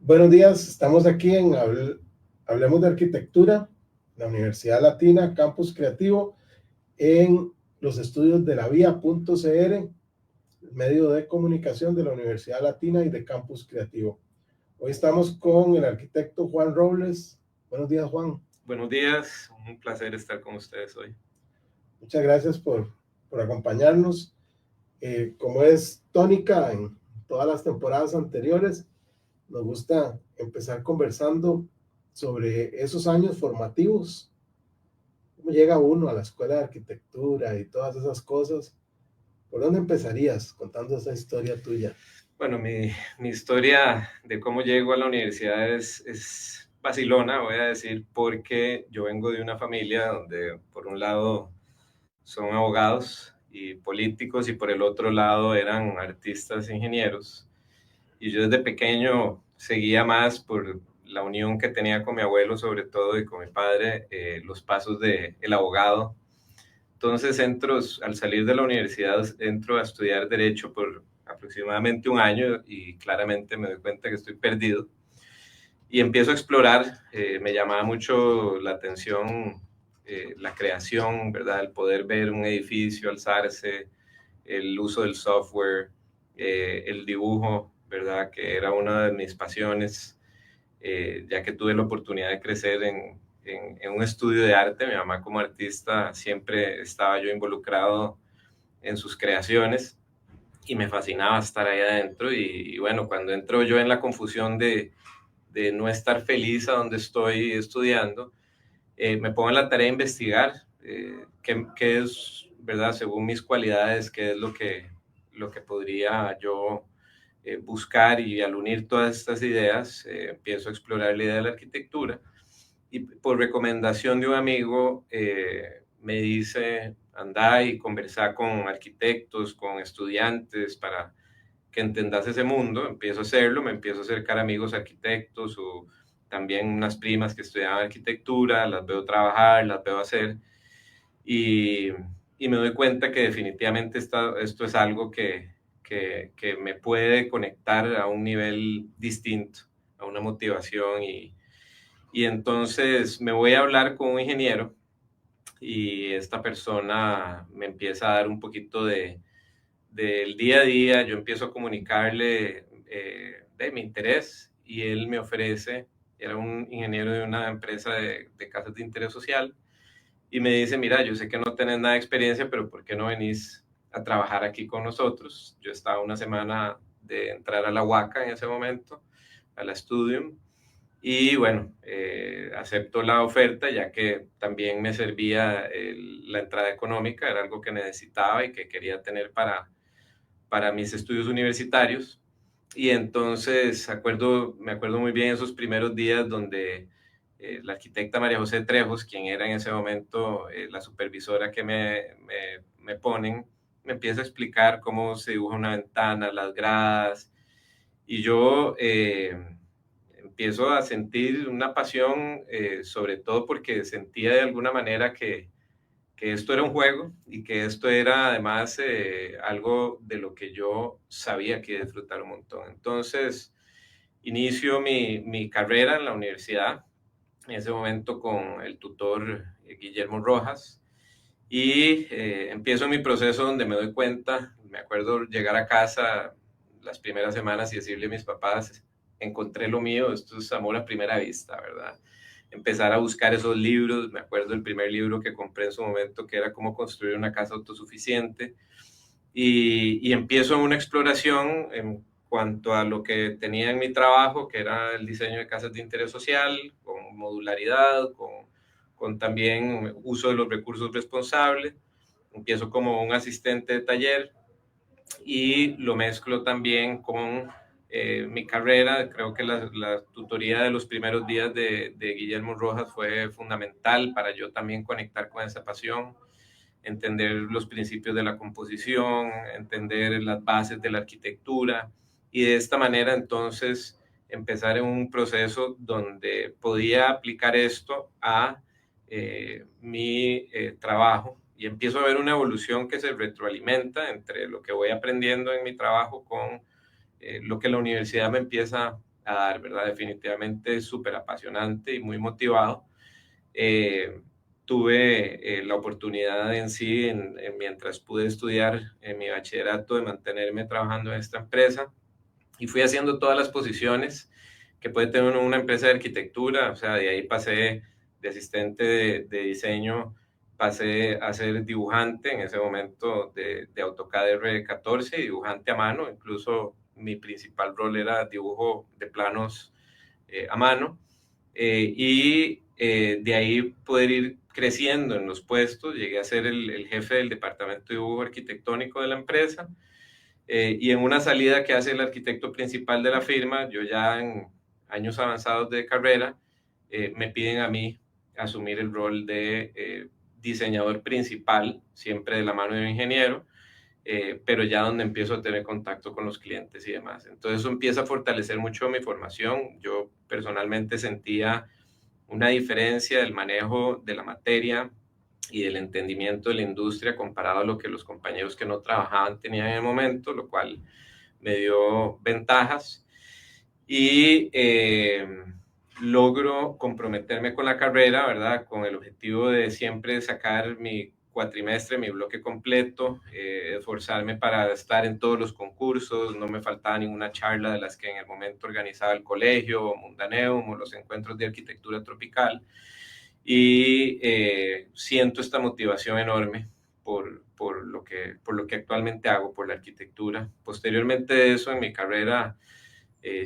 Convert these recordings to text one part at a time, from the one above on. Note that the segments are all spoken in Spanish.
Buenos días, estamos aquí en Hablemos de Arquitectura, la Universidad Latina, Campus Creativo, en los estudios de la Vía.cr, medio de comunicación de la Universidad Latina y de Campus Creativo. Hoy estamos con el arquitecto Juan Robles. Buenos días, Juan. Buenos días, un placer estar con ustedes hoy. Muchas gracias por acompañarnos. Como es tónica en todas las temporadas anteriores, nos gusta empezar conversando sobre esos años formativos, cómo llega uno a la escuela de arquitectura y todas esas cosas. ¿Por dónde empezarías contando esa historia tuya? Bueno, mi historia de cómo llego a la universidad es vacilona, voy a decir, porque yo vengo de una familia donde por un lado son abogados y políticos y por el otro lado eran artistas e ingenieros. Y yo desde pequeño seguía más por la unión que tenía con mi abuelo, sobre todo, y con mi padre, los pasos del abogado. Entonces al salir de la universidad, entro a estudiar Derecho por aproximadamente un año y claramente me doy cuenta que estoy perdido. Y empiezo a explorar, me llamaba mucho la atención la creación, ¿verdad? El poder ver un edificio alzarse, el uso del software, el dibujo, ¿verdad? Que era una de mis pasiones, ya que tuve la oportunidad de crecer en un estudio de arte. Mi mamá como artista siempre estaba yo involucrado en sus creaciones y me fascinaba estar ahí adentro. Y bueno, cuando entro yo en la confusión de no estar feliz a donde estoy estudiando, me pongo en la tarea de investigar qué es, ¿verdad? Según mis cualidades, qué es lo que podría yo buscar, y al unir todas estas ideas, empiezo a explorar la idea de la arquitectura y por recomendación de un amigo me dice, anda y conversa con arquitectos, con estudiantes para que entendas ese mundo. Empiezo a hacerlo, me empiezo a acercar a amigos arquitectos o también unas primas que estudiaban arquitectura, las veo trabajar, las veo hacer y, y me doy cuenta que definitivamente esto es algo que me puede conectar a un nivel distinto, a una motivación y entonces me voy a hablar con un ingeniero y esta persona me empieza a dar un poquito del día a día. Yo empiezo a comunicarle de mi interés y él me ofrece, era un ingeniero de una empresa de casas de interés social, y me dice, mira, yo sé que no tenés nada de experiencia, pero ¿por qué no venís a trabajar aquí con nosotros? Yo estaba una semana de entrar a la UACA en ese momento, a la Studium, y bueno, acepto la oferta ya que también me servía la entrada económica, era algo que necesitaba y que quería tener para mis estudios universitarios. Y entonces me acuerdo muy bien esos primeros días donde la arquitecta María José Trejos, quien era en ese momento la supervisora que me ponen, me empieza a explicar cómo se dibuja una ventana, las gradas, y yo empiezo a sentir una pasión, sobre todo porque sentía de alguna manera que esto era un juego y que esto era además algo de lo que yo sabía que iba a disfrutar un montón. Entonces, inicio mi carrera en la universidad, en ese momento con el tutor Guillermo Rojas, y empiezo mi proceso donde me doy cuenta, me acuerdo llegar a casa las primeras semanas y decirle a mis papás, encontré lo mío, esto es amor a primera vista, ¿verdad? Empezar a buscar esos libros, me acuerdo el primer libro que compré en su momento, que era Cómo construir una casa autosuficiente, y empiezo una exploración en cuanto a lo que tenía en mi trabajo, que era el diseño de casas de interés social, con modularidad, con también uso de los recursos responsables. Empiezo como un asistente de taller y lo mezclo también con mi carrera. Creo que la tutoría de los primeros días de Guillermo Rojas fue fundamental para yo también conectar con esa pasión, entender los principios de la composición, entender las bases de la arquitectura, y de esta manera entonces empezar en un proceso donde podía aplicar esto a mi trabajo, y empiezo a ver una evolución que se retroalimenta entre lo que voy aprendiendo en mi trabajo con lo que la universidad me empieza a dar, ¿verdad? Definitivamente súper apasionante y muy motivado. Tuve la oportunidad en sí, mientras pude estudiar en mi bachillerato, de mantenerme trabajando en esta empresa y fui haciendo todas las posiciones que puede tener una empresa de arquitectura. O sea, de ahí pasé de asistente de diseño, pasé a ser dibujante en ese momento de AutoCAD R14 y dibujante a mano. Incluso mi principal rol era dibujo de planos a mano. De ahí poder ir creciendo en los puestos. Llegué a ser el jefe del departamento de dibujo arquitectónico de la empresa. Y en una salida que hace el arquitecto principal de la firma, yo ya en años avanzados de carrera, me piden a mí asumir el rol de diseñador principal, siempre de la mano de un ingeniero, pero ya donde empiezo a tener contacto con los clientes y demás. Entonces eso empieza a fortalecer mucho mi formación. Yo personalmente sentía una diferencia del manejo de la materia y del entendimiento de la industria comparado a lo que los compañeros que no trabajaban tenían en el momento, lo cual me dio ventajas. Y logro comprometerme con la carrera, ¿verdad? Con el objetivo de siempre sacar mi cuatrimestre, mi bloque completo, esforzarme para estar en todos los concursos, no me faltaba ninguna charla de las que en el momento organizaba el colegio, Mundaneum o los encuentros de arquitectura tropical. Y siento esta motivación enorme por lo que actualmente hago, por la arquitectura. Posteriormente de eso, en mi carrera,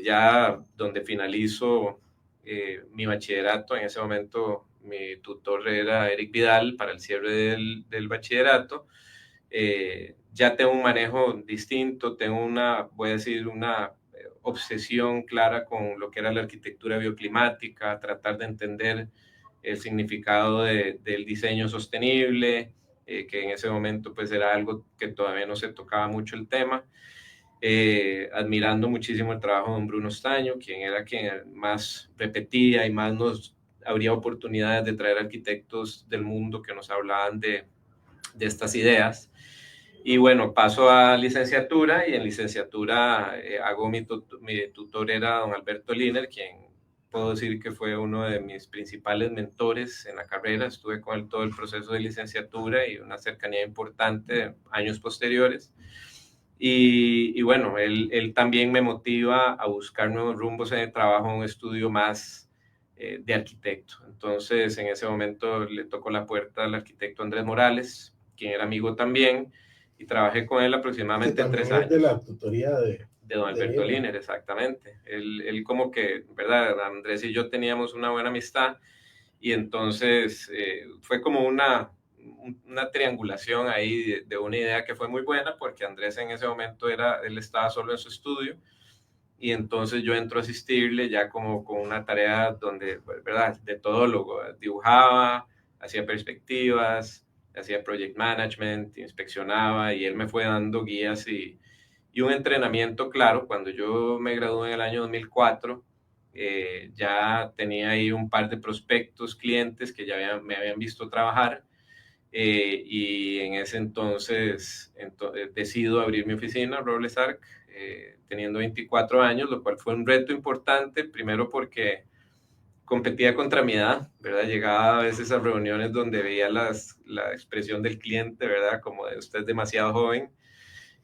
ya donde finalizo mi bachillerato, en ese momento mi tutor era Eric Vidal para el cierre del bachillerato. Ya tengo un manejo distinto, tengo voy a decir, una obsesión clara con lo que era la arquitectura bioclimática, tratar de entender el significado del diseño sostenible, que en ese momento pues era algo que todavía no se tocaba mucho el tema. Admirando muchísimo el trabajo de don Bruno Staño, quien más repetía y más nos abría oportunidades de traer arquitectos del mundo que nos hablaban de estas ideas. Y bueno, paso a licenciatura y en licenciatura hago mi tutor era don Alberto Liner, quien puedo decir que fue uno de mis principales mentores en la carrera. Estuve con él todo el proceso de licenciatura y una cercanía importante años posteriores. Y bueno, él también me motiva a buscar nuevos rumbos en el trabajo, un estudio más de arquitecto. Entonces, en ese momento le tocó la puerta al arquitecto Andrés Morales, quien era amigo también, y trabajé con él Que aproximadamente también 3 es de años. la tutoría De don de Alberto Lina. Liner, exactamente. Él como que, ¿verdad? Andrés y yo teníamos una buena amistad y entonces fue como una triangulación ahí de una idea que fue muy buena porque Andrés en ese momento él estaba solo en su estudio y entonces yo entro a asistirle ya como con una tarea donde, ¿verdad? De todólogo, dibujaba, hacía perspectivas, hacía project management, inspeccionaba y él me fue dando guías y un entrenamiento claro. Cuando yo me gradué en el año 2004, ya tenía ahí un par de prospectos, clientes que ya me habían visto trabajar y en ese entonces decido abrir mi oficina, Robles Arc, teniendo 24 años, lo cual fue un reto importante, primero porque competía contra mi edad, ¿verdad? Llegaba a veces a reuniones donde veía la expresión del cliente, ¿verdad? Como de usted es demasiado joven.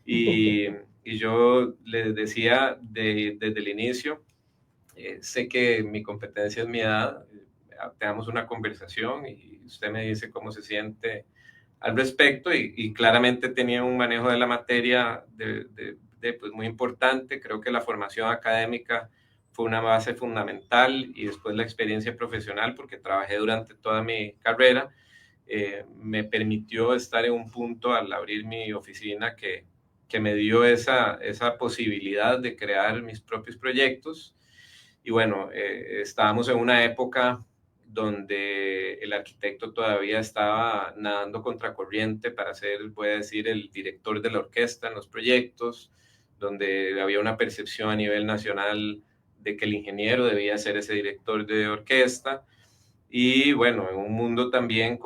Y, y yo les decía desde el inicio, sé que mi competencia es mi edad, tengamos una conversación y usted me dice cómo se siente al respecto y claramente tenía un manejo de la materia pues muy importante. Creo que la formación académica fue una base fundamental y después la experiencia profesional, porque trabajé durante toda mi carrera, me permitió estar en un punto al abrir mi oficina que me dio esa posibilidad de crear mis propios proyectos. Y bueno, estábamos en una época donde el arquitecto todavía estaba nadando contracorriente para ser, voy a decir, el director de la orquesta en los proyectos, donde había una percepción a nivel nacional de que el ingeniero debía ser ese director de orquesta. Y bueno, en un mundo también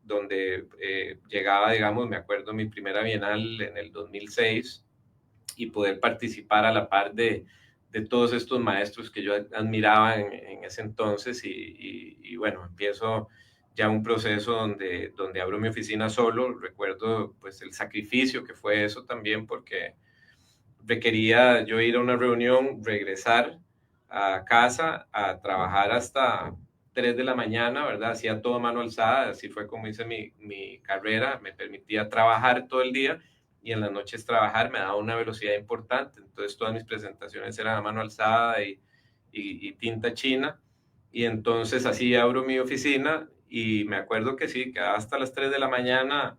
donde llegaba, digamos, me acuerdo mi primera bienal en el 2006 y poder participar a la par de de todos estos maestros que yo admiraba en ese entonces y bueno, empiezo ya un proceso donde abro mi oficina solo. Recuerdo pues el sacrificio que fue eso también porque requería yo ir a una reunión, regresar a casa a trabajar hasta 3 de la mañana, ¿verdad? Hacía todo a mano alzada, así fue como hice mi carrera, me permitía trabajar todo el día y en las noches trabajar me daba una velocidad importante, entonces todas mis presentaciones eran a mano alzada y tinta china, y entonces así abro mi oficina y me acuerdo que sí, quedaba hasta las 3 de la mañana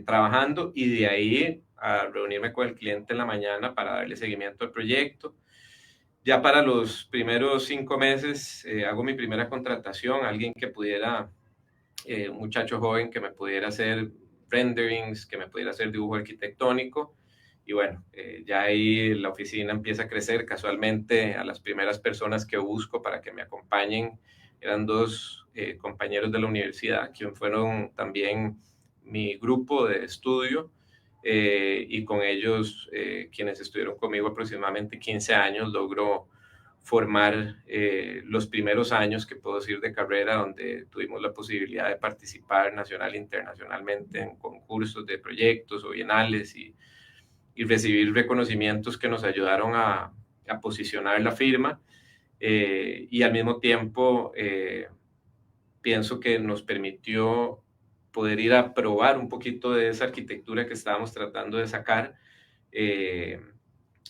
trabajando y de ahí a reunirme con el cliente en la mañana para darle seguimiento al proyecto. Ya para los primeros 5 meses hago mi primera contratación, alguien que pudiera, un muchacho joven que me pudiera hacer renderings, que me pudiera hacer dibujo arquitectónico. Y bueno, ya ahí la oficina empieza a crecer. Casualmente a las primeras personas que busco para que me acompañen eran dos compañeros de la universidad, quienes fueron también mi grupo de estudio, y con ellos, quienes estuvieron conmigo aproximadamente 15 años, logro formar los primeros años que puedo decir de carrera, donde tuvimos la posibilidad de participar nacional e internacionalmente en concursos de proyectos o bienales y recibir reconocimientos que nos ayudaron a posicionar la firma, y al mismo tiempo pienso que nos permitió poder ir a probar un poquito de esa arquitectura que estábamos tratando de sacar, eh,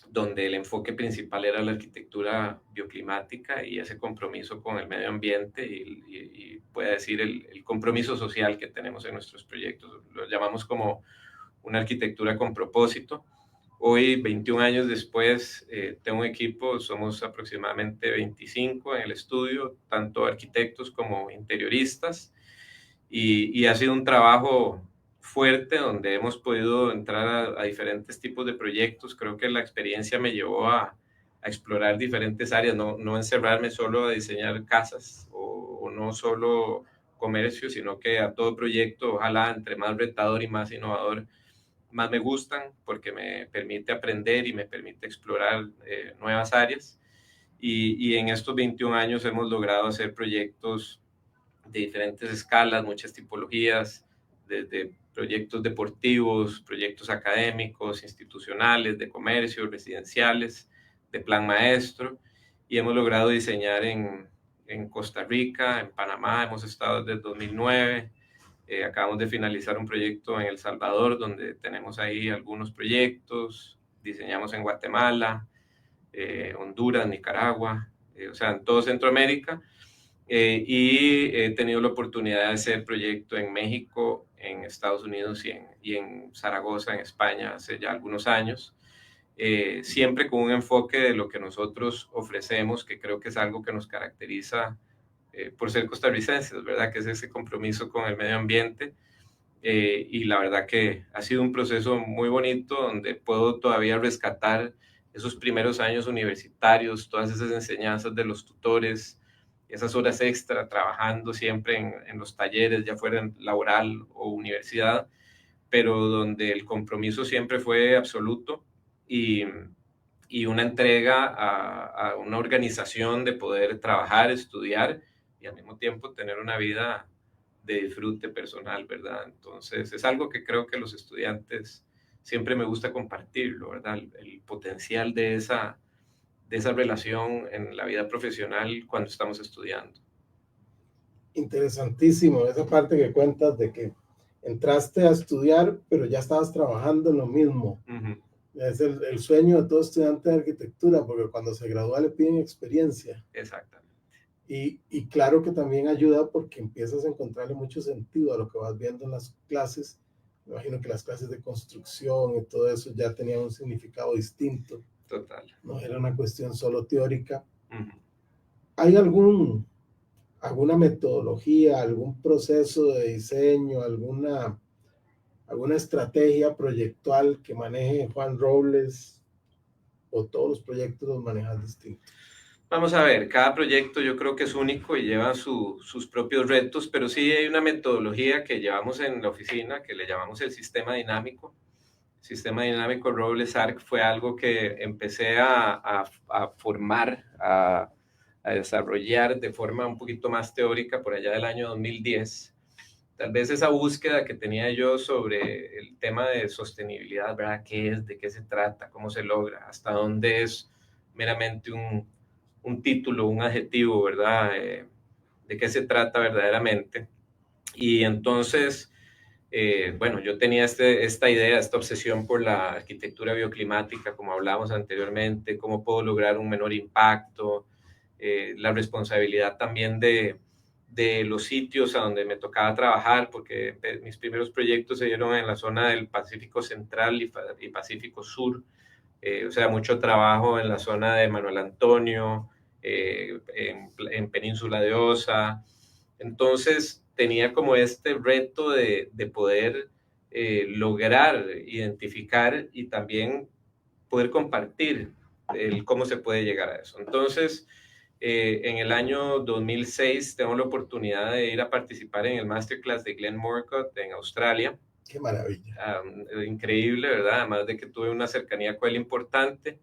donde el enfoque principal era la arquitectura bioclimática y ese compromiso con el medio ambiente y puede decir el compromiso social que tenemos en nuestros proyectos. Lo llamamos como una arquitectura con propósito. Hoy, 21 años después, tengo un equipo, somos aproximadamente 25 en el estudio, tanto arquitectos como interioristas, y ha sido un trabajo fuerte donde hemos podido entrar a diferentes tipos de proyectos. Creo que la experiencia me llevó a explorar diferentes áreas, no encerrarme solo a diseñar casas o no solo comercio, sino que a todo proyecto, ojalá entre más retador y más innovador, más me gustan porque me permite aprender y me permite explorar nuevas áreas. Y en estos 21 años hemos logrado hacer proyectos de diferentes escalas, muchas tipologías, desde proyectos deportivos, proyectos académicos, institucionales, de comercio, residenciales, de plan maestro, y hemos logrado diseñar en Costa Rica, en Panamá, hemos estado desde el 2009, acabamos de finalizar un proyecto en El Salvador, donde tenemos ahí algunos proyectos, diseñamos en Guatemala, Honduras, Nicaragua, o sea, en todo Centroamérica, y he tenido la oportunidad de hacer proyecto en México, en Estados Unidos y en Zaragoza, en España, hace ya algunos años, siempre con un enfoque de lo que nosotros ofrecemos, que creo que es algo que nos caracteriza por ser costarricenses, ¿verdad? Que es ese compromiso con el medio ambiente. Y la verdad que ha sido un proceso muy bonito donde puedo todavía rescatar esos primeros años universitarios, todas esas enseñanzas de los tutores, esas horas extra trabajando siempre en los talleres, ya fuera en laboral o universidad, pero donde el compromiso siempre fue absoluto y, y una entrega a una organización de poder trabajar, estudiar y al mismo tiempo tener una vida de disfrute personal, ¿verdad? Entonces es algo que creo que los estudiantes siempre me gusta compartirlo, ¿verdad? El potencial de esa relación en la vida profesional cuando estamos estudiando. Interesantísimo esa parte que cuentas de que entraste a estudiar, pero ya estabas trabajando en lo mismo. Ujú. Es el sueño de todo estudiante de arquitectura, porque cuando se gradúa le piden experiencia. Exactamente. Y claro que también ayuda porque empiezas a encontrarle mucho sentido a lo que vas viendo en las clases. Me imagino que las clases de construcción y todo eso ya tenían un significado distinto. Total. No era una cuestión solo teórica. Ujú. ¿Hay alguna metodología, algún proceso de diseño, alguna estrategia proyectual que maneje Juan Robles, o todos los proyectos los manejas distintos? Vamos a ver, cada proyecto yo creo que es único y lleva sus propios retos, pero sí hay una metodología que llevamos en la oficina que le llamamos el sistema dinámico, sistema dinámico Robles Arc fue algo que empecé a formar, a desarrollar de forma un poquito más teórica por allá del año 2010. Tal vez esa búsqueda que tenía yo sobre el tema de sostenibilidad, ¿verdad? ¿Qué es? ¿De qué se trata? ¿Cómo se logra? ¿Hasta dónde es meramente un título, un adjetivo, ¿verdad? ¿De qué se trata verdaderamente? Y entonces, bueno, yo tenía esta idea, esta obsesión por la arquitectura bioclimática, como hablábamos anteriormente, cómo puedo lograr un menor impacto, la responsabilidad también de los sitios a donde me tocaba trabajar, porque mis primeros proyectos se dieron en la zona del Pacífico Central y Pacífico Sur, o sea, mucho trabajo en la zona de Manuel Antonio, en Península de Osa. Entonces tenía como este reto de poder lograr identificar y también poder compartir el cómo se puede llegar a eso. Entonces, en el año 2006 tengo la oportunidad de ir a participar en el Masterclass de Glenn Morcott en Australia. Qué maravilla. Increíble, ¿verdad? Además de que tuve una cercanía con él importante,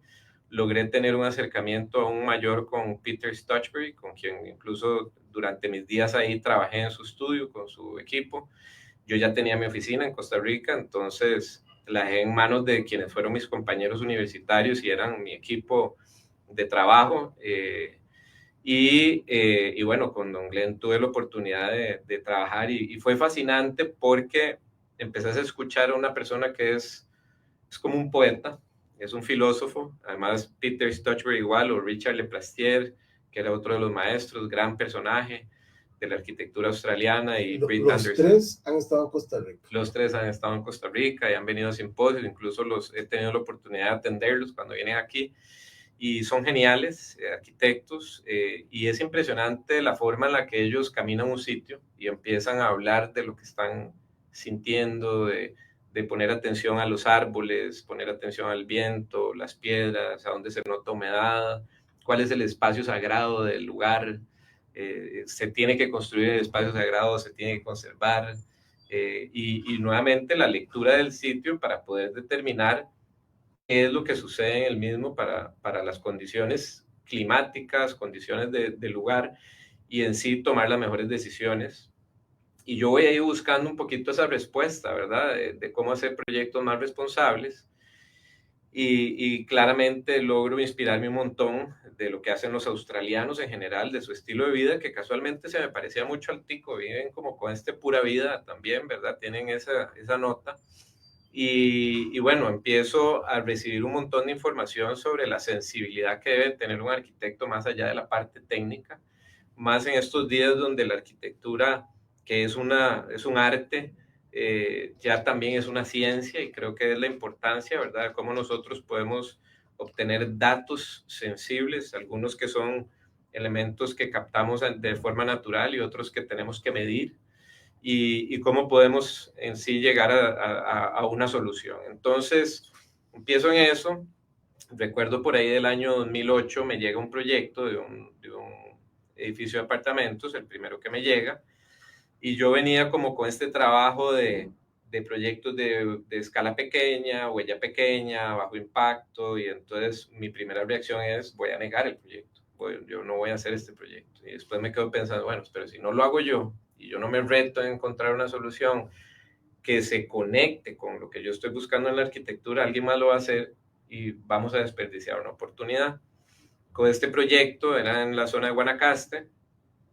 logré tener un acercamiento aún mayor con Peter Stutchbury, con quien incluso durante mis días ahí trabajé en su estudio con su equipo. Yo ya tenía mi oficina en Costa Rica, entonces la dejé en manos de quienes fueron mis compañeros universitarios y eran mi equipo de trabajo. Y bueno, con Don Glenn tuve la oportunidad de trabajar y fue fascinante porque empecé a escuchar a una persona que es como un poeta, es un filósofo, además Peter Stutchbury igual, o Richard Leplastier, que era otro de los maestros, gran personaje de la arquitectura australiana, y Britt Los Anderson. tres han estado en Costa Rica. Los tres han estado en Costa Rica y han venido a simposios, incluso he tenido la oportunidad de atenderlos cuando vienen aquí. Y son geniales, arquitectos, y es impresionante la forma en la que ellos caminan un sitio y empiezan a hablar de lo que están sintiendo, de poner atención a los árboles, poner atención al viento, las piedras, a dónde se nota humedad, cuál es el espacio sagrado del lugar, se tiene que construir el espacio sagrado, se tiene que conservar, y nuevamente la lectura del sitio para poder determinar qué es lo que sucede en el mismo para las condiciones climáticas, condiciones de lugar, y en sí tomar las mejores decisiones. Y yo voy a ir buscando un poquito esa respuesta, ¿verdad? De cómo hacer proyectos más responsables. Y claramente logro inspirarme un montón de lo que hacen los australianos en general, de su estilo de vida, que casualmente se me parecía mucho al tico, viven como con este pura vida también, ¿verdad? Tienen esa nota. Y bueno, empiezo a recibir un montón de información sobre la sensibilidad que debe tener un arquitecto más allá de la parte técnica, más en estos días donde la arquitectura, que es un arte, ya también es una ciencia, y creo que es la importancia, ¿verdad?, de cómo nosotros podemos obtener datos sensibles, algunos que son elementos que captamos de forma natural y otros que tenemos que medir, y cómo podemos en sí llegar a una solución. Entonces, empiezo en eso. Recuerdo por ahí del año 2008 me llega un proyecto de un edificio de apartamentos, el primero que me llega, y yo venía como con este trabajo de proyectos de escala pequeña, huella pequeña, bajo impacto, y entonces mi primera reacción es: voy a negar el proyecto, yo no voy a hacer este proyecto. Y después me quedo pensando, bueno, pero si no lo hago yo y yo no me reto a encontrar una solución que se conecte con lo que yo estoy buscando en la arquitectura, alguien más lo va a hacer y vamos a desperdiciar una oportunidad. Con este proyecto, era en la zona de Guanacaste,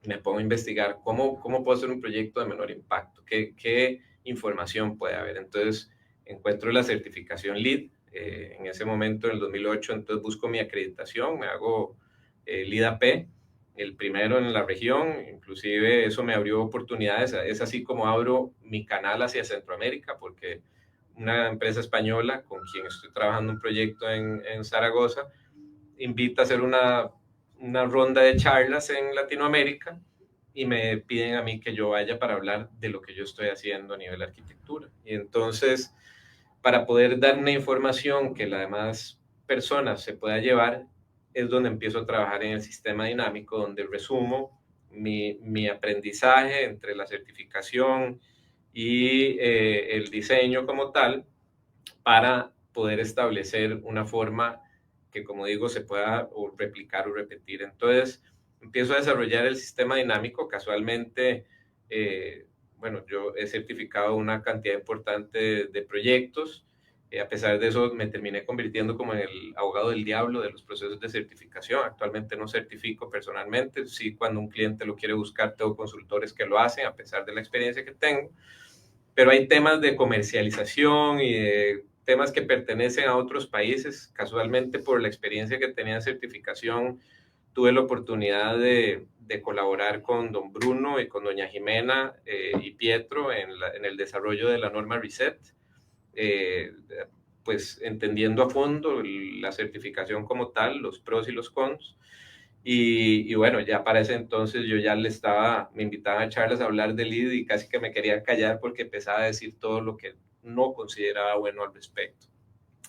me pongo a investigar cómo puedo hacer un proyecto de menor impacto, qué información puede haber. Entonces, encuentro la certificación LEED, en ese momento, en el 2008, entonces busco mi acreditación, me hago LEED AP, el primero en la región, inclusive eso me abrió oportunidades, es así como abro mi canal hacia Centroamérica, porque una empresa española con quien estoy trabajando un proyecto en Zaragoza invita a hacer una ronda de charlas en Latinoamérica y me piden a mí que yo vaya para hablar de lo que yo estoy haciendo a nivel de arquitectura. Y entonces, para poder dar una información que las demás personas se pueda llevar, es donde empiezo a trabajar en el sistema dinámico, donde resumo mi aprendizaje entre la certificación y el diseño como tal, para poder establecer una forma que, como digo, se pueda o replicar o repetir. Entonces, empiezo a desarrollar el sistema dinámico. Casualmente, bueno, yo he certificado una cantidad importante de proyectos. A pesar de eso, me terminé convirtiendo como en el abogado del diablo de los procesos de certificación. Actualmente no certifico personalmente. Sí, cuando un cliente lo quiere buscar, tengo consultores que lo hacen, a pesar de la experiencia que tengo. Pero hay temas de comercialización y de temas que pertenecen a otros países. Casualmente, por la experiencia que tenía en certificación, tuve la oportunidad de colaborar con don Bruno y con doña Jimena y Pietro en el desarrollo de la norma RESET, eh, pues entendiendo a fondo la certificación como tal, los pros y los cons. Y bueno, ya para ese entonces yo ya me invitaban a charlas a hablar del lead y casi que me querían callar porque empezaba a decir todo lo que no consideraba bueno al respecto.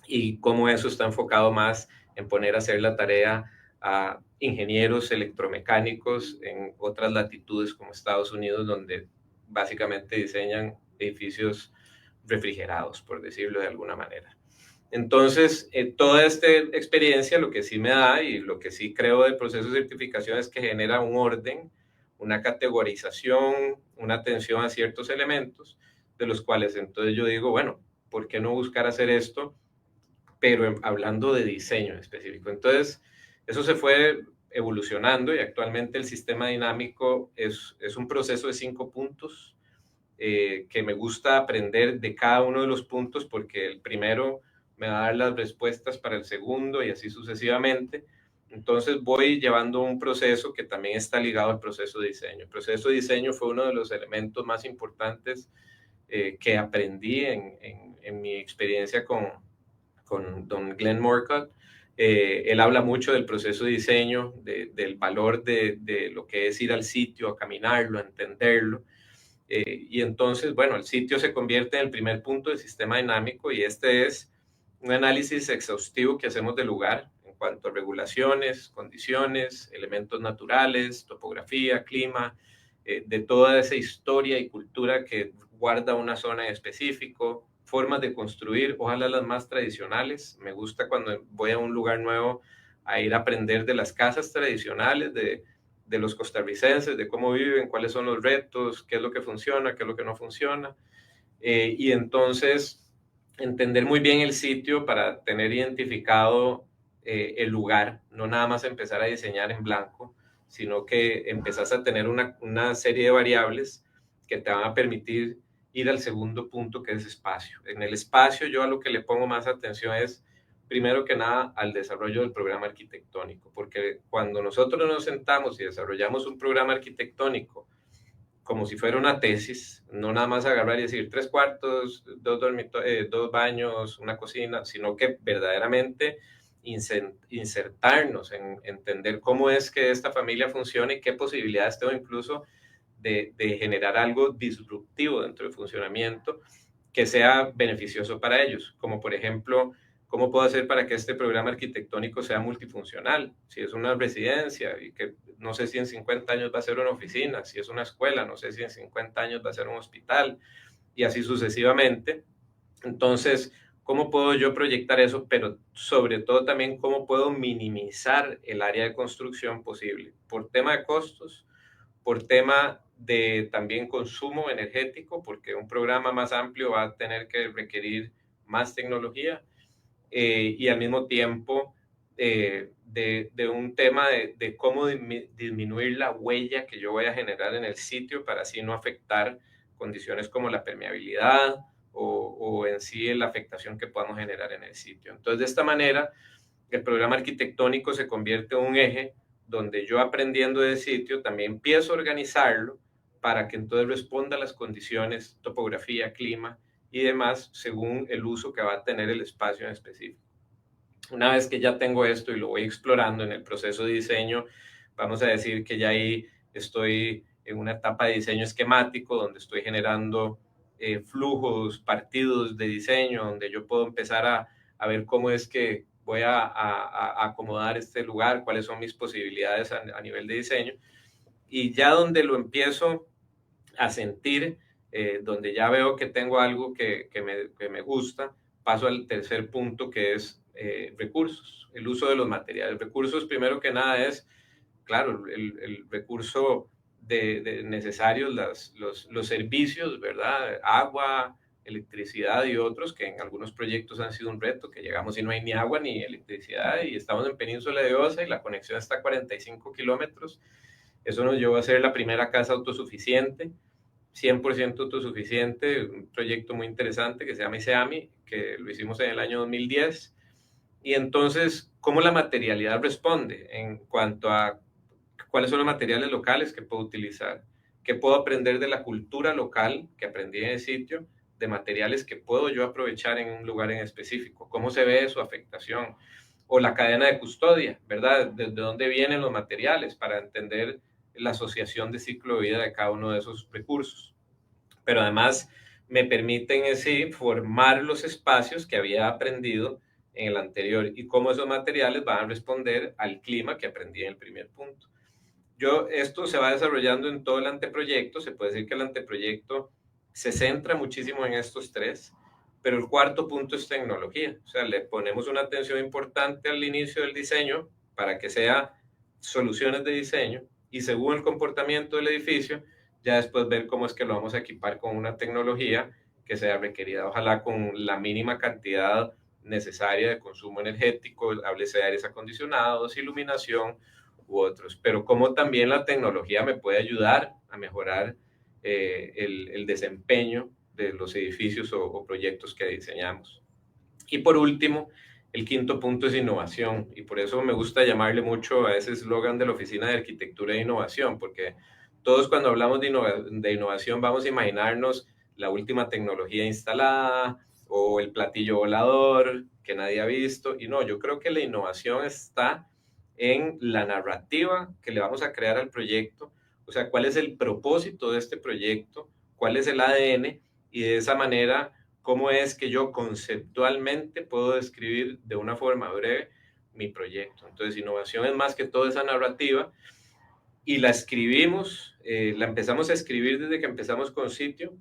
Y cómo eso está enfocado más en poner a hacer la tarea a ingenieros electromecánicos en otras latitudes como Estados Unidos, donde básicamente diseñan edificios refrigerados, por decirlo de alguna manera. Entonces, toda esta experiencia lo que sí me da y lo que sí creo del proceso de certificación es que genera un orden, una categorización, una atención a ciertos elementos, de los cuales entonces yo digo, bueno, ¿por qué no buscar hacer esto? Pero hablando de diseño en específico. Entonces, eso se fue evolucionando y actualmente el sistema dinámico es un proceso de 5 puntos que me gusta aprender de cada uno de los puntos porque el primero me va a dar las respuestas para el segundo y así sucesivamente. Entonces voy llevando un proceso que también está ligado al proceso de diseño. El proceso de diseño fue uno de los elementos más importantes que aprendí en mi experiencia con don Glenn Morcott. Él habla mucho del proceso de diseño, del valor de lo que es ir al sitio, a caminarlo, a entenderlo. Y entonces, bueno, el sitio se convierte en el primer punto del sistema dinámico y este es un análisis exhaustivo que hacemos del lugar en cuanto a regulaciones, condiciones, elementos naturales, topografía, clima, de toda esa historia y cultura que guarda una zona en específico, formas de construir, ojalá las más tradicionales. Me gusta cuando voy a un lugar nuevo a ir a aprender de las casas tradicionales, de los costarricenses, de cómo viven, cuáles son los retos, qué es lo que funciona, qué es lo que no funciona. Y entonces entender muy bien el sitio para tener identificado el lugar, no nada más empezar a diseñar en blanco, sino que empezás a tener una serie de variables que te van a permitir ir al segundo punto, que es espacio. En el espacio yo a lo que le pongo más atención es, primero que nada, al desarrollo del programa arquitectónico, porque cuando nosotros nos sentamos y desarrollamos un programa arquitectónico como si fuera una tesis, no nada más agarrar y decir 3 cuartos, dos baños, una cocina, sino que verdaderamente insertarnos en entender cómo es que esta familia funciona y qué posibilidades tengo incluso de generar algo disruptivo dentro del funcionamiento que sea beneficioso para ellos, como por ejemplo, ¿cómo puedo hacer para que este programa arquitectónico sea multifuncional? Si es una residencia y que no sé si en 50 años va a ser una oficina, si es una escuela, no sé si en 50 años va a ser un hospital y así sucesivamente. Entonces, ¿cómo puedo yo proyectar eso? Pero sobre todo también, ¿cómo puedo minimizar el área de construcción posible? Por tema de costos, por tema de también consumo energético, porque un programa más amplio va a tener que requerir más tecnología y al mismo tiempo de un tema de cómo disminuir la huella que yo voy a generar en el sitio para así no afectar condiciones como la permeabilidad o en sí la afectación que podamos generar en el sitio. Entonces, de esta manera, el programa arquitectónico se convierte en un eje donde yo aprendiendo del sitio también empiezo a organizarlo para que entonces responda a las condiciones, topografía, clima y demás según el uso que va a tener el espacio en específico. Una vez que ya tengo esto y lo voy explorando en el proceso de diseño, vamos a decir que ya ahí estoy en una etapa de diseño esquemático donde estoy generando flujos, partidos de diseño, donde yo puedo empezar a ver cómo es que voy a acomodar este lugar, cuáles son mis posibilidades a nivel de diseño. Y ya donde lo empiezo a sentir, donde ya veo que tengo algo que me gusta, paso al tercer punto, que es recursos, el uso de los materiales. Recursos, primero que nada, es, claro, el recurso de necesarios, los servicios, ¿verdad? Agua, electricidad y otros, que en algunos proyectos han sido un reto, que llegamos y no hay ni agua ni electricidad, y estamos en Península de Osa y la conexión está a 45 kilómetros. Eso nos llevó a ser la primera casa autosuficiente, 100% autosuficiente, un proyecto muy interesante que se llama ISEAMI, que lo hicimos en el año 2010. Y entonces, ¿cómo la materialidad responde en cuanto a cuáles son los materiales locales que puedo utilizar? ¿Qué puedo aprender de la cultura local que aprendí en el sitio? De materiales que puedo yo aprovechar en un lugar en específico. ¿Cómo se ve su afectación? O la cadena de custodia, ¿verdad? ¿De dónde vienen los materiales para entender la asociación de ciclo de vida de cada uno de esos recursos? Pero además me permiten sí formar los espacios que había aprendido en el anterior y cómo esos materiales van a responder al clima que aprendí en el primer punto. Esto se va desarrollando en todo el anteproyecto, se puede decir que el anteproyecto se centra muchísimo en estos tres, pero el cuarto punto es tecnología, o sea, le ponemos una atención importante al inicio del diseño para que sea soluciones de diseño y según el comportamiento del edificio, ya después ver cómo es que lo vamos a equipar con una tecnología que sea requerida, ojalá con la mínima cantidad necesaria de consumo energético, háblese de aires acondicionados, iluminación u otros, pero cómo también la tecnología me puede ayudar a mejorar el desempeño de los edificios o proyectos que diseñamos. Y por último, el quinto punto es innovación, y por eso me gusta llamarle mucho a ese eslogan de la Oficina de Arquitectura e Innovación, porque todos cuando hablamos de innovación vamos a imaginarnos la última tecnología instalada o el platillo volador que nadie ha visto, y no, yo creo que la innovación está en la narrativa que le vamos a crear al proyecto, o sea, cuál es el propósito de este proyecto, cuál es el ADN, y de esa manera cómo es que yo conceptualmente puedo describir de una forma breve mi proyecto. Entonces, innovación es más que toda esa narrativa y la escribimos, la empezamos a escribir desde que empezamos con sitio,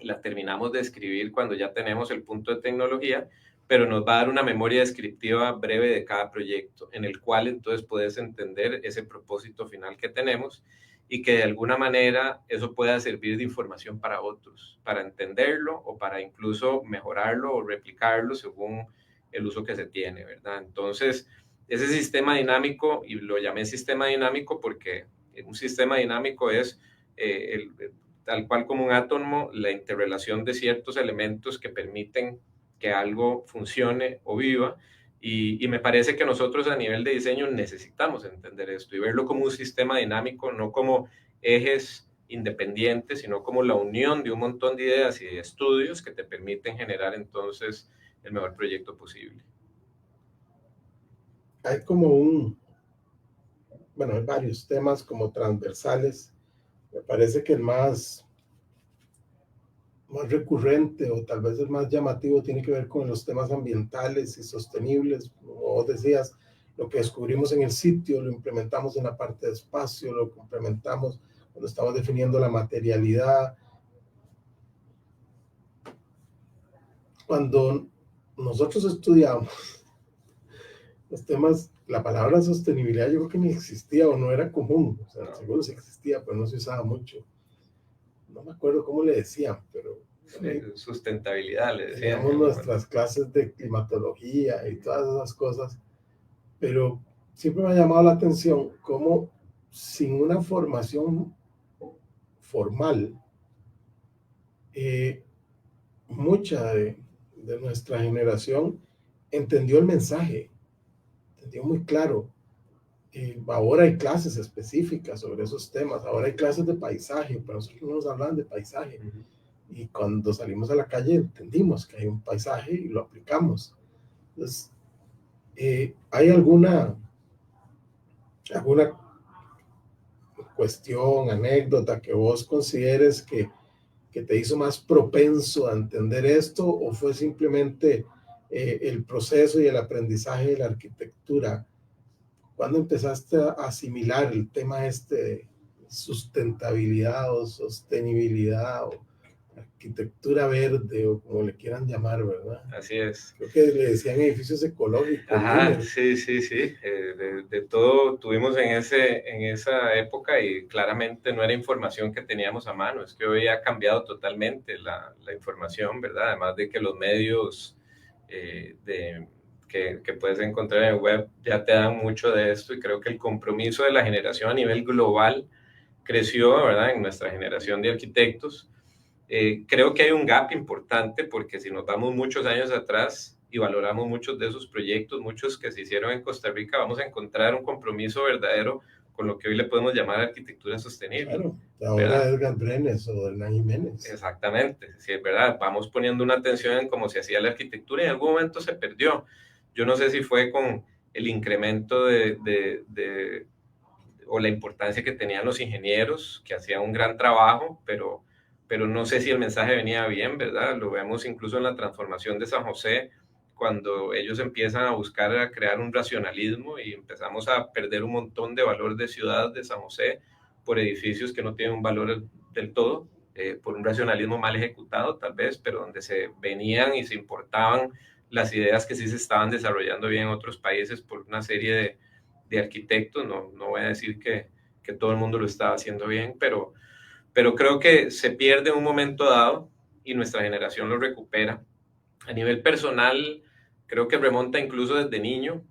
la terminamos de escribir cuando ya tenemos el punto de tecnología, pero nos va a dar una memoria descriptiva breve de cada proyecto, en el cual entonces puedes entender ese propósito final que tenemos y que de alguna manera eso pueda servir de información para otros, para entenderlo o para incluso mejorarlo o replicarlo según el uso que se tiene, ¿verdad? Entonces, ese sistema dinámico, y lo llamé sistema dinámico porque un sistema dinámico es tal cual como un átomo, la interrelación de ciertos elementos que permiten que algo funcione o viva. Y me parece que nosotros a nivel de diseño necesitamos entender esto y verlo como un sistema dinámico, no como ejes independientes, sino como la unión de un montón de ideas y de estudios que te permiten generar entonces el mejor proyecto posible. Hay bueno, hay varios temas como transversales. Me parece que el más recurrente o tal vez el más llamativo tiene que ver con los temas ambientales y sostenibles. Como vos decías, lo que descubrimos en el sitio lo implementamos en la parte de espacio, lo complementamos cuando estamos definiendo la materialidad. Cuando nosotros estudiamos los temas, la palabra sostenibilidad yo creo que ni existía o no era común. O sea, seguro sí existía, pero no se usaba mucho. No me acuerdo cómo le decían, pero sustentabilidad, le decían. teníamos nuestras clases de climatología y todas esas cosas, pero siempre me ha llamado la atención cómo sin una formación formal, mucha de nuestra generación entendió el mensaje, entendió muy claro. Ahora hay clases específicas sobre esos temas, ahora hay clases de paisaje, pero nosotros no nos hablan de paisaje. Y cuando salimos a la calle entendimos que hay un paisaje y lo aplicamos. Entonces, ¿hay alguna cuestión, anécdota que vos consideres que te hizo más propenso a entender esto o fue simplemente el proceso y el aprendizaje de la arquitectura? ¿Cuándo empezaste a asimilar el tema este de sustentabilidad o sostenibilidad arquitectura verde o como le quieran llamar, ¿verdad? Así es. Creo que le decían edificios ecológicos, Ajá, Lumen. sí, sí, sí. De todo tuvimos en esa época y claramente no era información que teníamos a mano. Es que hoy ha cambiado totalmente la información, ¿verdad? Además de que los medios que puedes encontrar en el web ya te dan mucho de esto y creo que el compromiso de la generación a nivel global creció, ¿verdad? En nuestra generación de arquitectos. Creo que hay un gap importante porque si nos vamos muchos años atrás y valoramos muchos de esos proyectos, muchos que se hicieron en Costa Rica, vamos a encontrar un compromiso verdadero con lo que hoy le podemos llamar arquitectura sostenible, Claro, ahora ¿verdad? Edgar Brenes o Hernán Jiménez. Exactamente, sí, es verdad. Vamos poniendo una atención en cómo se hacía la arquitectura y en algún momento se perdió. Yo no sé si fue con el incremento o la importancia que tenían los ingenieros, que hacían un gran trabajo, pero no sé si el mensaje venía bien, ¿verdad? Lo vemos incluso en la transformación de San José, cuando ellos empiezan a buscar a crear un racionalismo y empezamos a perder un montón de valor de ciudad de San José por edificios que no tienen un valor del todo, por un racionalismo mal ejecutado tal vez, pero donde se venían y se importaban las ideas que sí se estaban desarrollando bien en otros países por una serie de arquitectos. No, no voy a decir que todo el mundo lo estaba haciendo bien, pero creo que se pierde en un momento dado y nuestra generación lo recupera. A nivel personal, creo que remonta incluso desde niño.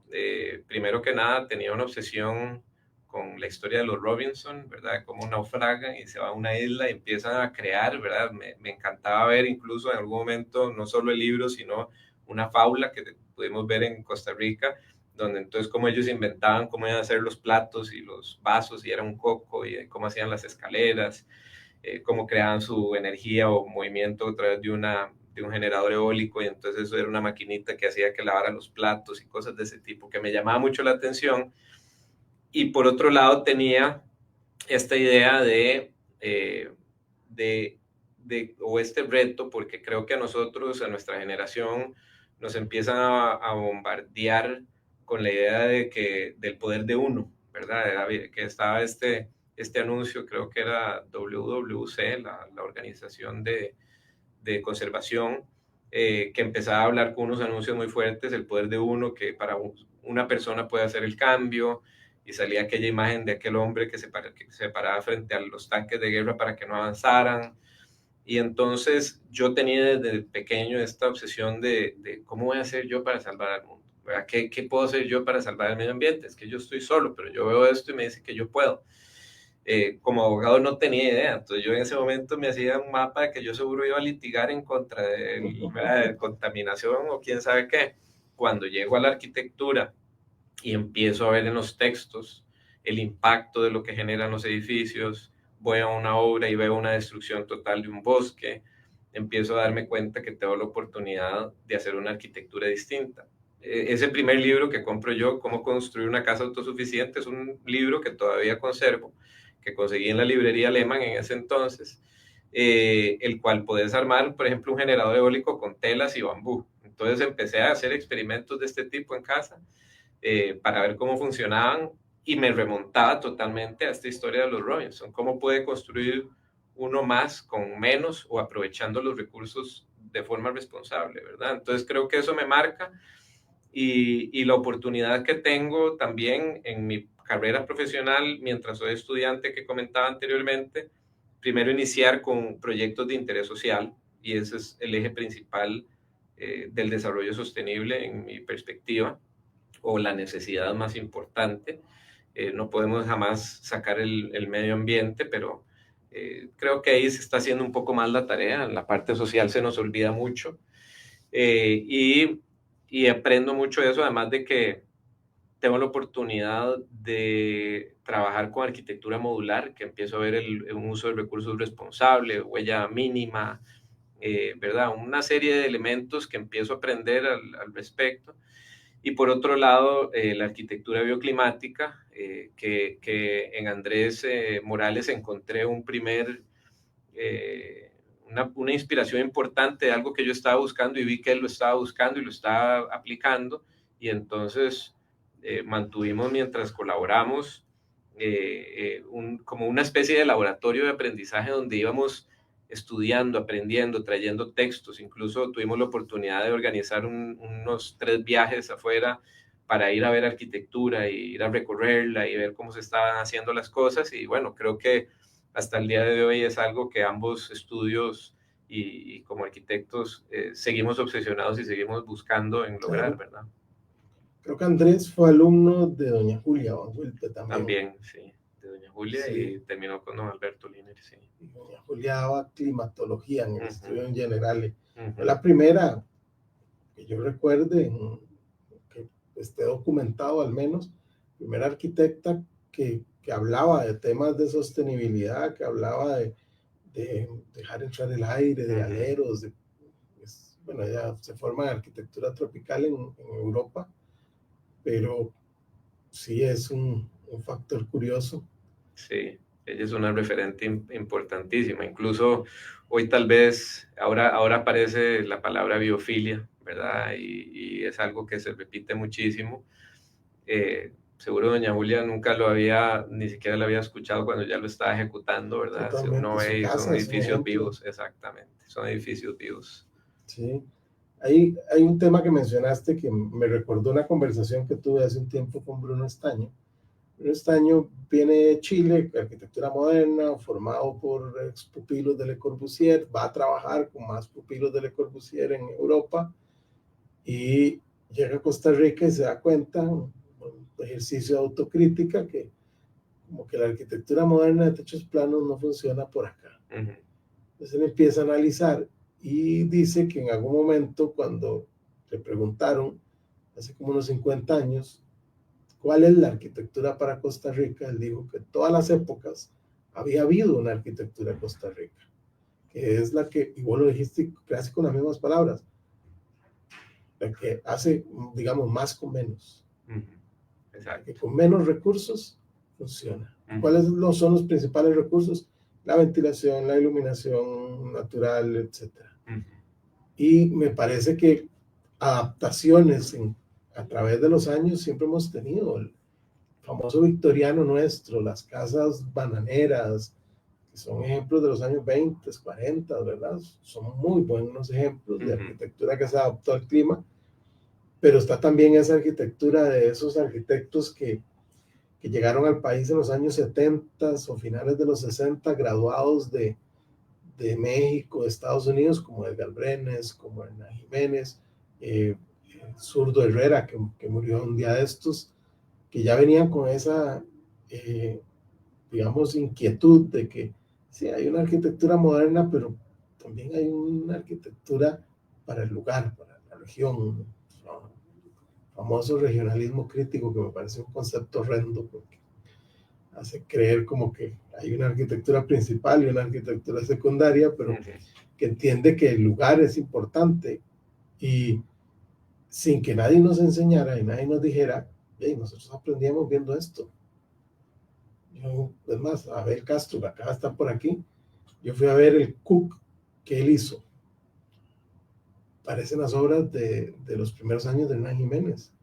Primero que nada, tenía una obsesión con la historia de los Robinson, ¿verdad? Cómo naufragan y se van a una isla y empiezan a crear, ¿verdad? Me encantaba ver incluso en algún momento, no solo el libro, sino una fábula que pudimos ver en Costa Rica, donde entonces cómo ellos inventaban cómo iban a hacer los platos y los vasos, y era un coco, y cómo hacían las escaleras, cómo creaban su energía o movimiento a través de un generador eólico, y entonces eso era una maquinita que hacía que lavara los platos y cosas de ese tipo, que me llamaba mucho la atención. Y por otro lado tenía esta idea eh, de, o este reto, porque creo que a nosotros, a nuestra generación, nos empiezan a bombardear con la idea del poder de uno, ¿verdad? Que estaba este anuncio, creo que era WWC, la organización de conservación, que empezaba a hablar con unos anuncios muy fuertes, el poder de uno, que para una persona puede hacer el cambio, y salía aquella imagen de aquel hombre que se paraba frente a los tanques de guerra para que no avanzaran. Y entonces yo tenía desde pequeño esta obsesión de cómo voy a hacer yo para salvar al mundo. ¿Qué puedo hacer yo para salvar el medio ambiente? Es que yo estoy solo, pero yo veo esto y me dice que yo puedo. Como abogado no tenía idea, entonces yo en ese momento me hacía un mapa de que yo seguro iba a litigar en contra de contaminación o quién sabe qué. Cuando llego a la arquitectura y empiezo a ver en los textos el impacto de lo que generan los edificios, voy a una obra y veo una destrucción total de un bosque, empiezo a darme cuenta que tengo la oportunidad de hacer una arquitectura distinta. Ese primer libro que compro yo, Cómo construir una casa autosuficiente, es un libro que todavía conservo, que conseguí en la librería Lehmann en ese entonces, el cual podés armar, por ejemplo, un generador eólico con telas y bambú. Entonces empecé a hacer experimentos de este tipo en casa, para ver cómo funcionaban, y me remontaba totalmente a esta historia de los Robinson, cómo puede construir uno más con menos o aprovechando los recursos de forma responsable, ¿verdad? Entonces creo que eso me marca, y la oportunidad que tengo también en mi carrera profesional mientras soy estudiante que comentaba anteriormente, primero iniciar con proyectos de interés social, y ese es el eje principal del desarrollo sostenible en mi perspectiva, o la necesidad más importante. No podemos jamás sacar el medio ambiente, pero creo que ahí se está haciendo un poco más la tarea. En la parte social se nos olvida mucho, eh, y, y aprendo mucho de eso, además de que tengo la oportunidad de trabajar con arquitectura modular, que empiezo a ver un uso de recursos responsable, huella mínima, ¿verdad? Una serie de elementos que empiezo a aprender al respecto. Y por otro lado, la arquitectura bioclimática, que en Andrés Morales encontré una inspiración importante de algo que yo estaba buscando, y vi que él lo estaba buscando y lo estaba aplicando, y entonces mantuvimos mientras colaboramos como una especie de laboratorio de aprendizaje donde íbamos estudiando, aprendiendo, trayendo textos. Incluso tuvimos la oportunidad de organizar unos 3 viajes afuera para ir a ver arquitectura y ir a recorrerla y ver cómo se estaban haciendo las cosas. Y bueno, creo que hasta el día de hoy es algo que ambos estudios y como arquitectos seguimos obsesionados y seguimos buscando en lograr, Claro. ¿verdad? Creo que Andrés fue alumno de doña Julia Van Huilte también. También, sí, de doña Julia, Sí. Y terminó con don Alberto Liner, sí. Y doña Julia daba climatología en el estudio en general. Fue Ujú. la primera que yo recuerde, que esté documentado al menos, primera arquitecta que hablaba de temas de sostenibilidad, que hablaba de dejar entrar el aire, de aleros, bueno, ella se forma en arquitectura tropical en Europa, pero sí es un factor curioso. Sí, ella es una referente importantísima. Incluso hoy tal vez, ahora aparece la palabra biofilia, ¿verdad? Y es algo que se repite muchísimo. Seguro doña Julia nunca lo había, ni siquiera lo había escuchado cuando ya lo estaba ejecutando, ¿verdad? Si uno Totalmente, su ve y son casa es un edificios ejemplo. vivos, exactamente, son edificios vivos. Sí. Hay un tema que mencionaste que me recordó una conversación que tuve hace un tiempo con Bruno Estaño. Bruno Estaño viene de Chile, arquitectura moderna, formado por ex pupilos de Le Corbusier, va a trabajar con más pupilos de Le Corbusier en Europa y llega a Costa Rica y se da cuenta, un ejercicio de autocrítica, que como que la arquitectura moderna de techos planos no funciona por acá. Entonces él empieza a analizar y dice que en algún momento, cuando le preguntaron, hace como unos 50 años, cuál es la arquitectura para Costa Rica, él dijo que todas las épocas había habido una arquitectura en Costa Rica, que es la que, y vos lo dijiste casi con las mismas palabras, la que hace, digamos, más con menos. Exacto. Que con menos recursos funciona. ¿Cuáles son los principales recursos? La ventilación, la iluminación natural, etc. Y me parece que adaptaciones a través de los años siempre hemos tenido. El famoso victoriano nuestro, las casas bananeras, que son ejemplos de los años 20, 40, ¿verdad? Son muy buenos ejemplos de arquitectura que se adaptó al clima, pero está también esa arquitectura de esos arquitectos que llegaron al país en los años 70 o finales de los 60, graduados de México, de Estados Unidos, como Edgar Brenes, como Hernán Jiménez, Zurdo Herrera, que murió un día de estos, que ya venían con esa, digamos, inquietud de que sí, hay una arquitectura moderna, pero también hay una arquitectura para el lugar, para la región, ¿no? Famoso regionalismo crítico, que me parece un concepto horrendo, porque hace creer como que hay una arquitectura principal y una arquitectura secundaria, pero que entiende que el lugar es importante, y sin que nadie nos enseñara y nadie nos dijera, hey, nosotros aprendíamos viendo esto. Yo, es más, Abel Castro, acá está por aquí, yo fui a ver el Cook que él hizo. Parecen las obras de los primeros años de Hernán Jiménez.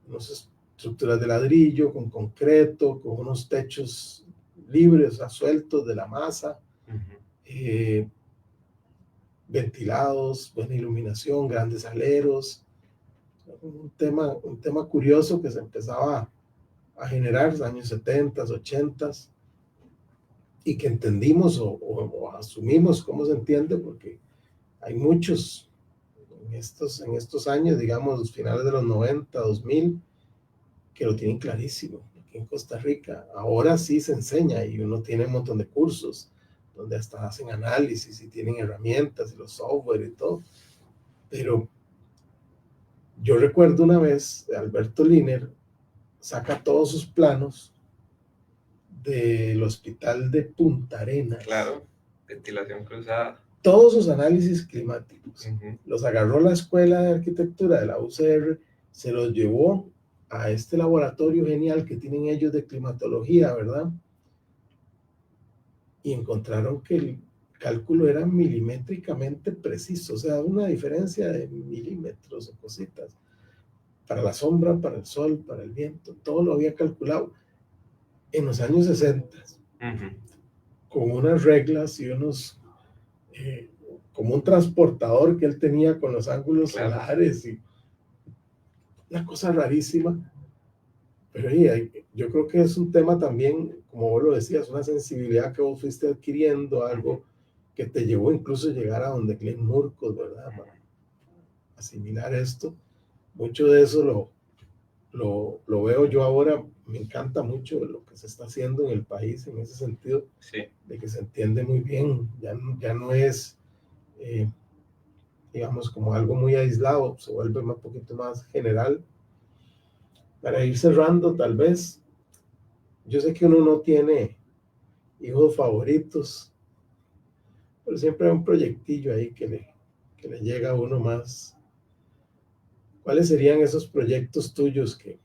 Unas estructuras de ladrillo, con concreto, con unos techos libres, sueltos de la masa, ventilados, buena iluminación, grandes aleros. Un tema curioso que se empezaba a generar en los años 70, 80, y que entendimos o asumimos cómo se entiende, porque hay muchos en estos años, digamos, finales de los 90, 2000, que lo tienen clarísimo. Aquí en Costa Rica, ahora sí se enseña y uno tiene un montón de cursos donde hasta hacen análisis y tienen herramientas y los software y todo. Pero yo recuerdo una vez, Alberto Liner saca todos sus planos del hospital de Punta Arenas. Claro, ventilación cruzada. Todos sus análisis climáticos. Los agarró la Escuela de Arquitectura de la UCR, se los llevó a este laboratorio genial que tienen ellos de climatología, ¿verdad? Y encontraron que el cálculo era milimétricamente preciso, o sea, una diferencia de milímetros o cositas. Para la sombra, para el sol, para el viento, todo lo había calculado en los años 60, con unas reglas y unos como un transportador que él tenía con los ángulos Claro. solares y una cosa rarísima. Pero yo creo que es un tema también, como vos lo decías, una sensibilidad que vos fuiste adquiriendo, algo que te llevó incluso a llegar a donde Glenn Murcos, ¿verdad? Para asimilar esto. Mucho de eso lo veo yo ahora, me encanta mucho lo que se está haciendo en el país en ese sentido, Sí. de que se entiende muy bien, ya no es, digamos, como algo muy aislado, se vuelve un poquito más general. Para ir cerrando, tal vez, yo sé que uno no tiene hijos favoritos, pero siempre hay un proyectillo ahí que le llega a uno más. ¿Cuáles serían esos proyectos tuyos que,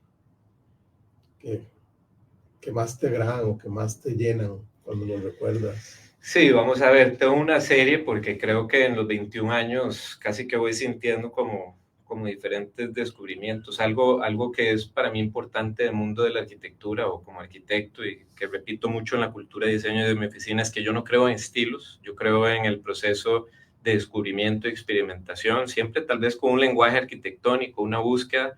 que más te agradan o que más te llenan cuando los recuerdas? Sí, vamos a ver, tengo una serie porque creo que en los 21 años casi que voy sintiendo como diferentes descubrimientos, algo que es para mí importante del mundo de la arquitectura o como arquitecto y que repito mucho en la cultura de diseño de mi oficina es que yo no creo en estilos, yo creo en el proceso de descubrimiento y experimentación, siempre tal vez con un lenguaje arquitectónico, una búsqueda,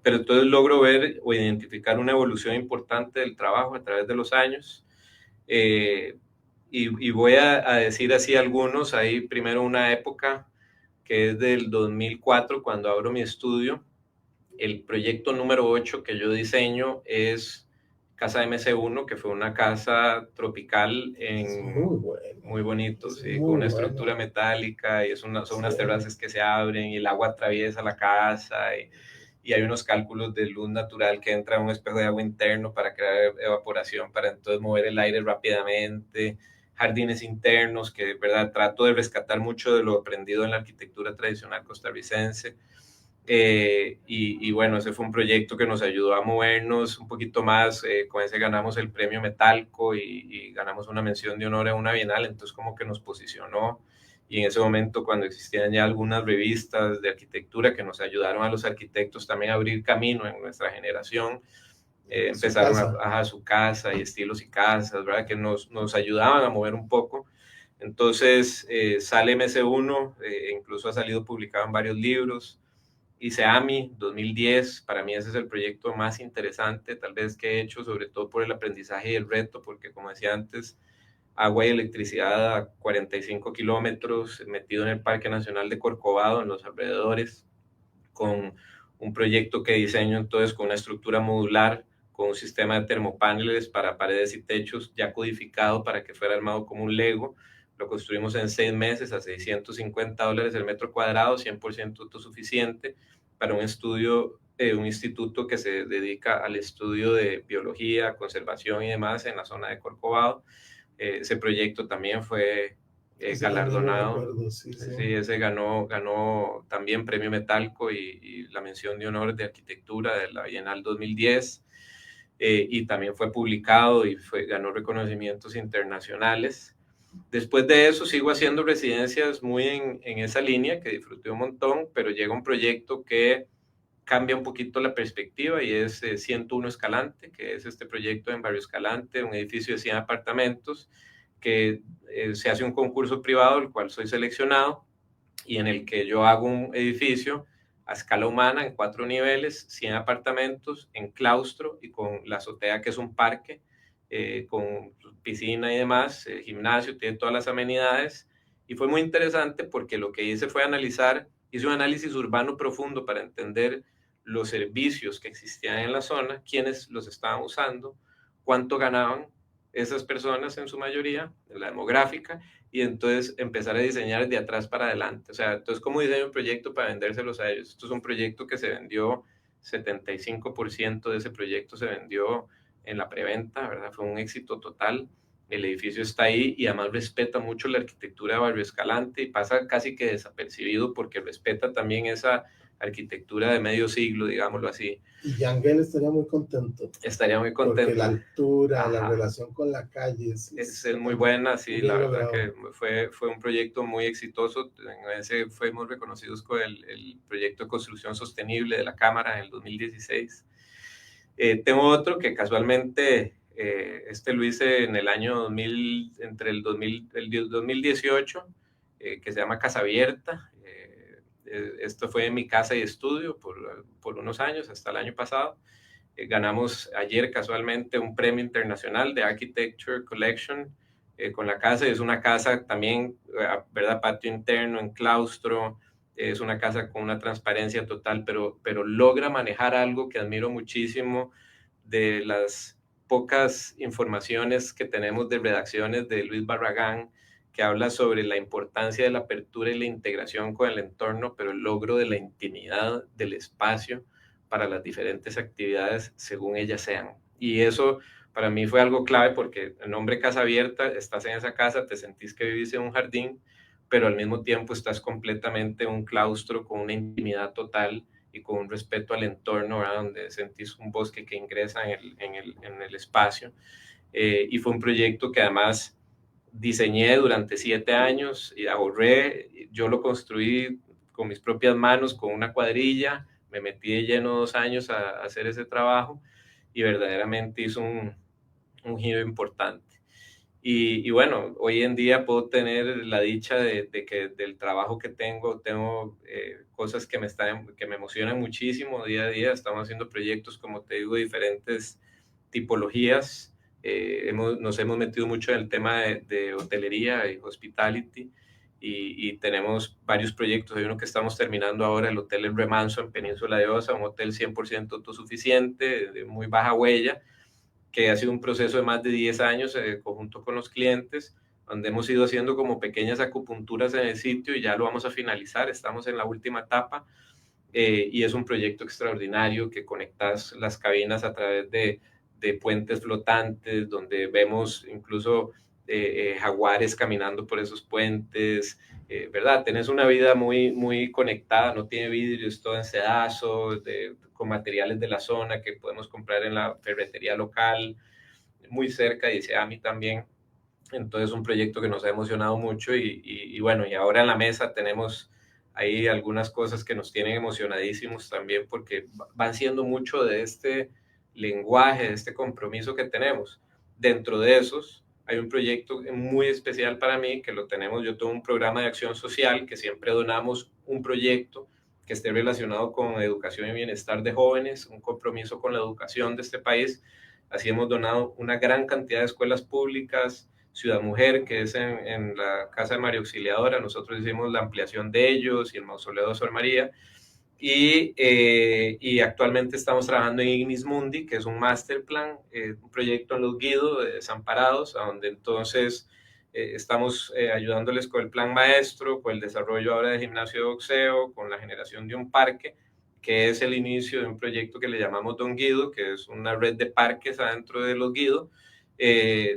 pero entonces logro ver o identificar una evolución importante del trabajo a través de los años. Eh, y voy a decir así algunos, hay primero una época que es del 2004 cuando abro mi estudio, el proyecto número 8 que yo diseño es Casa MC1, que fue una casa tropical Es muy muy bueno, bonito, es sí, con muy una estructura bueno. metálica y son unas Sí, terrazas que se abren y el agua atraviesa la casa y hay unos cálculos de luz natural que entra a un espejo de agua interno para crear evaporación, para entonces mover el aire rápidamente, jardines internos, que de verdad trato de rescatar mucho de lo aprendido en la arquitectura tradicional costarricense. Bueno, ese fue un proyecto que nos ayudó a movernos un poquito más, con ese ganamos el premio Metalco y ganamos una mención de honor a una bienal, entonces como que nos posicionó y en ese momento cuando existían ya algunas revistas de arquitectura que nos ayudaron a los arquitectos también a abrir camino en nuestra generación, su empezaron casa. a su casa y estilos y casas, ¿verdad? Que nos ayudaban a mover un poco. Entonces sale MS1, incluso ha salido publicado en varios libros. Hice AMI 2010, para mí ese es el proyecto más interesante tal vez que he hecho, sobre todo por el aprendizaje y el reto, porque como decía antes, agua y electricidad a 45 kilómetros, metido en el Parque Nacional de Corcovado, en los alrededores, con un proyecto que diseño entonces con una estructura modular, con un sistema de termopaneles para paredes y techos ya codificado para que fuera armado como un Lego. Lo construimos en 6 meses a $650 el metro cuadrado, 100% autosuficiente para un estudio, un instituto que se dedica al estudio de biología, conservación y demás en la zona de Corcovado. Ese proyecto también fue Ese también lo galardonado. recuerdo, sí, sí. Sí, ese ganó también premio Metalco y la mención de honor de arquitectura de la Bienal 2010. Y también fue publicado y ganó reconocimientos internacionales. Después de eso sigo haciendo residencias muy en esa línea que disfruté un montón, pero llega un proyecto que cambia un poquito la perspectiva y es 101 Escalante, que es este proyecto en Barrio Escalante, un edificio de 100 apartamentos, que se hace un concurso privado, el cual soy seleccionado, y en el que yo hago un edificio a escala humana en 4 niveles, 100 apartamentos en claustro y con la azotea que es un parque, con piscina y demás, gimnasio, tiene todas las amenidades. Y fue muy interesante porque lo que hice fue hice un análisis urbano profundo para entender los servicios que existían en la zona, quiénes los estaban usando, cuánto ganaban esas personas en su mayoría, en la demográfica, y entonces empezar a diseñar de atrás para adelante. O sea, entonces, ¿cómo diseño un proyecto para vendérselos a ellos? Esto es un proyecto que se vendió, 75% de ese proyecto se vendió en la preventa, ¿verdad? Fue un éxito total. El edificio está ahí y además respeta mucho la arquitectura de Barrio Escalante y pasa casi que desapercibido porque respeta también esa arquitectura de medio siglo, digámoslo así. Y Yangel estaría muy contento, Estaría muy porque la contento. altura, la Ajá. relación con la calle, Es muy buena, sí, la bien verdad logrado. que fue un proyecto muy exitoso. En ese fuimos reconocidos con el proyecto de construcción sostenible de la Cámara en el 2016. Tengo otro que casualmente, este lo hice en el año 2000, entre el 2018 que se llama Casa Abierta. Esto fue en mi casa y estudio por unos años, hasta el año pasado. Ganamos ayer casualmente un premio internacional de Architecture Collection con la casa. Es una casa también, ¿verdad? Patio interno, en claustro. Es una casa con una transparencia total, pero logra manejar algo que admiro muchísimo de las pocas informaciones que tenemos de redacciones de Luis Barragán, que habla sobre la importancia de la apertura y la integración con el entorno, pero el logro de la intimidad del espacio para las diferentes actividades según ellas sean. Y eso para mí fue algo clave porque el nombre Casa Abierta, estás en esa casa, te sentís que vivís en un jardín, pero al mismo tiempo estás completamente en un claustro con una intimidad total y con un respeto al entorno, ¿verdad? Donde sentís un bosque que ingresa en el espacio. Y fue un proyecto que además diseñé durante 7 años y ahorré. Yo lo construí con mis propias manos, con una cuadrilla. Me metí de lleno 2 años a hacer ese trabajo y verdaderamente hizo un giro importante. Y bueno, hoy en día puedo tener la dicha de que del trabajo que tengo cosas que me emocionan muchísimo día a día. Estamos haciendo proyectos, como te digo, de diferentes tipologías. Nos hemos metido mucho en el tema de hotelería y hospitality y tenemos varios proyectos. Hay uno que estamos terminando ahora, el Hotel El Remanso en Península de Osa, un hotel 100% autosuficiente, de muy baja huella, que ha sido un proceso de más de 10 años conjunto con los clientes, donde hemos ido haciendo como pequeñas acupunturas en el sitio y ya lo vamos a finalizar, estamos en la última etapa y es un proyecto extraordinario que conectas las cabinas a través de puentes flotantes, donde vemos incluso jaguares caminando por esos puentes, ¿verdad? Tenés una vida muy, muy conectada, no tiene vidrios, todo en sedazo, con materiales de la zona que podemos comprar en la ferretería local, muy cerca, dice a mí también. Entonces, un proyecto que nos ha emocionado mucho y bueno, y ahora en la mesa tenemos ahí algunas cosas que nos tienen emocionadísimos también porque van siendo mucho de este lenguaje, de este compromiso que tenemos. Dentro de esos, hay un proyecto muy especial para mí que lo tenemos. Yo tengo un programa de acción social que siempre donamos un proyecto que esté relacionado con educación y bienestar de jóvenes, un compromiso con la educación de este país. Así hemos donado una gran cantidad de escuelas públicas, Ciudad Mujer, que es en la Casa de María Auxiliadora. Nosotros hicimos la ampliación de ellos y el Mausoleo de Sor María. Y actualmente estamos trabajando en Ignis Mundi, que es un master plan, un proyecto en Los Guido, de Desamparados, a donde entonces estamos ayudándoles con el plan maestro, con el desarrollo ahora de gimnasio de boxeo, con la generación de un parque, que es el inicio de un proyecto que le llamamos Don Guido, que es una red de parques adentro de Los Guido,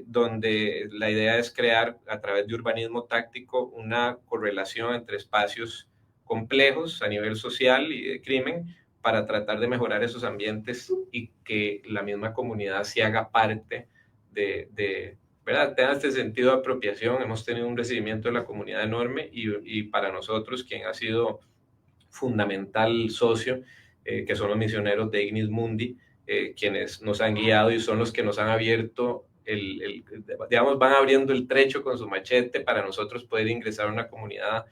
donde la idea es crear a través de urbanismo táctico una correlación entre espacios complejos a nivel social y de crimen para tratar de mejorar esos ambientes y que la misma comunidad se haga parte ¿verdad? Tenga este sentido de apropiación. Hemos tenido un recibimiento de la comunidad enorme y para nosotros, quien ha sido fundamental socio, que son los misioneros de Ignis Mundi, quienes nos han guiado y son los que nos han abierto digamos, van abriendo el trecho con su machete para nosotros poder ingresar a una comunidad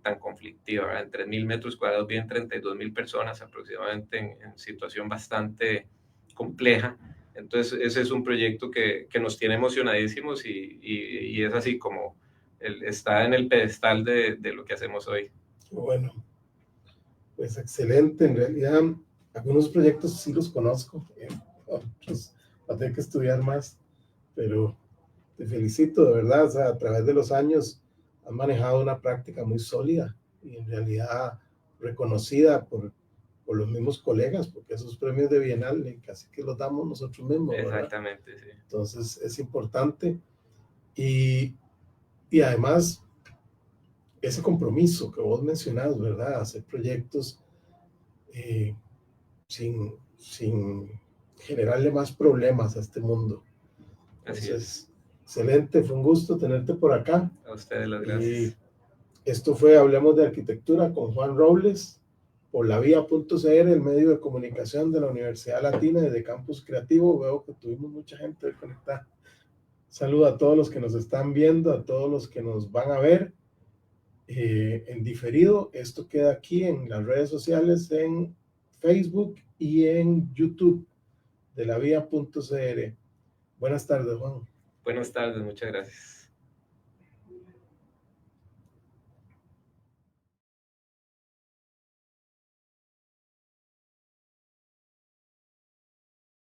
tan conflictiva, ¿verdad? En 3.000 metros cuadrados viven 32.000 personas aproximadamente en situación bastante compleja. Entonces, ese es un proyecto que nos tiene emocionadísimos y es así como está en el pedestal de lo que hacemos hoy. Bueno, pues excelente. En realidad, algunos proyectos sí los conozco, otros va a tener que estudiar más, pero te felicito de verdad. O sea, a través de los años has manejado una práctica muy sólida y en realidad reconocida por los mismos colegas, porque esos premios de Bienal casi que los damos nosotros mismos, ¿verdad? Exactamente, sí. Entonces es importante y además ese compromiso que vos mencionás, ¿verdad? Hacer proyectos sin generarle más problemas a este mundo. Entonces, excelente, fue un gusto tenerte por acá. A ustedes las gracias. Esto fue Hablemos de Arquitectura con Juan Robles por lavia.cr, el medio de comunicación de la Universidad Latina desde Campus Creativo. Veo que tuvimos mucha gente conectada. Saludo a todos los que nos están viendo, a todos los que nos van a ver en diferido. Esto queda aquí en las redes sociales, en Facebook y en YouTube de lavía.cr. Buenas tardes, Juan. Buenas tardes, muchas gracias.